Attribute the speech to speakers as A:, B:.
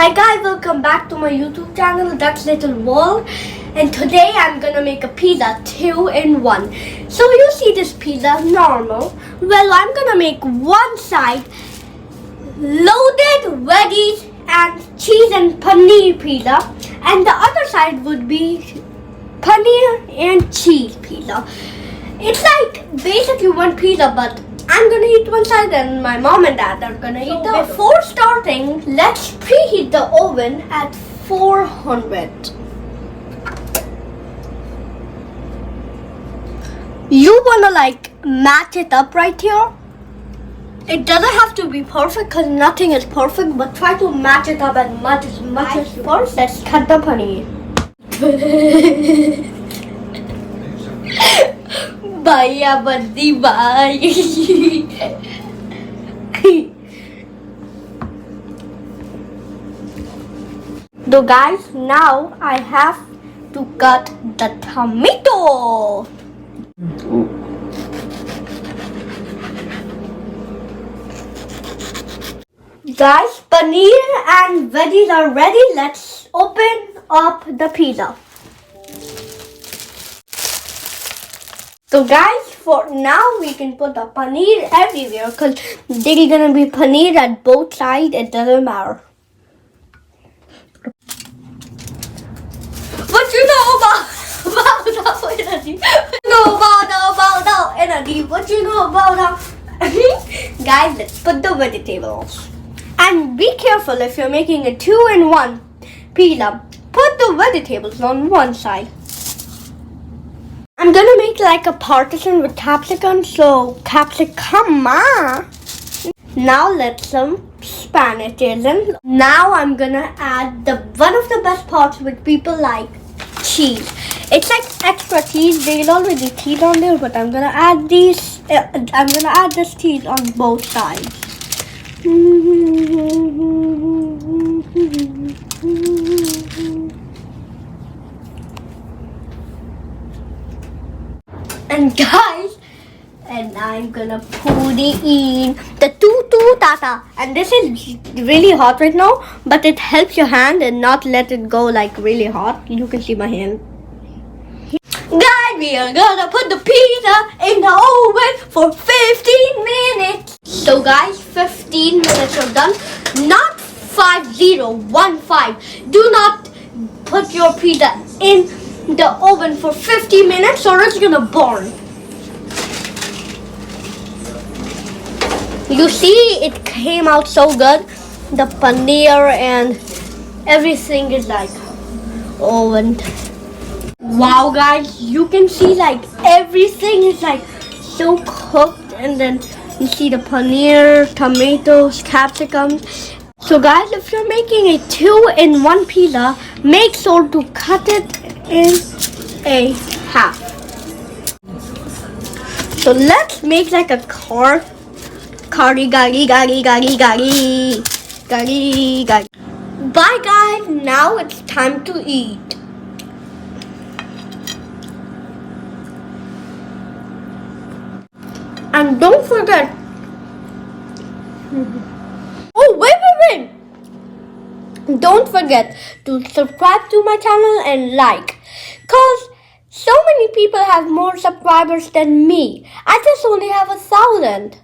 A: Hi guys, welcome back to my YouTube channel, That's Little World. And today I'm gonna make a pizza 2-in-1. So you see this pizza normal. Well, I'm gonna make one side loaded veggies and cheese and paneer pizza, and the other side would be paneer and cheese pizza. It's like basically one pizza, but I'm gonna eat one side and my mom and dad are gonna eat the other. Before starting, let's preheat the oven at 400. You wanna match it up right here. It doesn't have to be perfect because nothing is perfect, but try to match it up as much as you can. First, let's cut the paneer. Bye, buddy, bye. So guys, now I have to cut the tomato. Guys, paneer and veggies are ready. Let's open up the pizza. So guys, for now we can put the paneer everywhere because there's gonna be paneer at both sides. It doesn't matter. What you know about energy? What you know about Guys, let's put the vegetables. And be careful if you're making a 2-in-1 pizza. Put the vegetables on one side. I'm gonna make like a partition with capsicum, so capsicum. Now let's some Spanish in. Now I'm gonna add one of the best parts which people like, cheese. It's like extra cheese. There's already cheese on there, but I'm gonna add these. I'm gonna add this cheese on both sides. And guys, and I'm gonna put it in the tutu tata. And this is really hot right now, but it helps your hand and not let it go like really hot. You can see my hand. Guys, we are gonna put the pizza in the oven for 15 minutes. So guys, 15 minutes are done. Not 5015. Do not put your pizza in the oven for 50 minutes or it's gonna burn. You see, it came out so good. The paneer and everything is like ovened. Wow guys, you can see like everything is like so cooked, and then you see the paneer, tomatoes, capsicums. So guys, if you're making a 2-in-1 pizza, make sure to cut it in a half. So let's make like a car. Gari. Bye guys, now it's time to eat. And don't forget. Oh, wait. Don't forget to subscribe to my channel and like. Cause so many people have more subscribers than me. I just only have 1,000.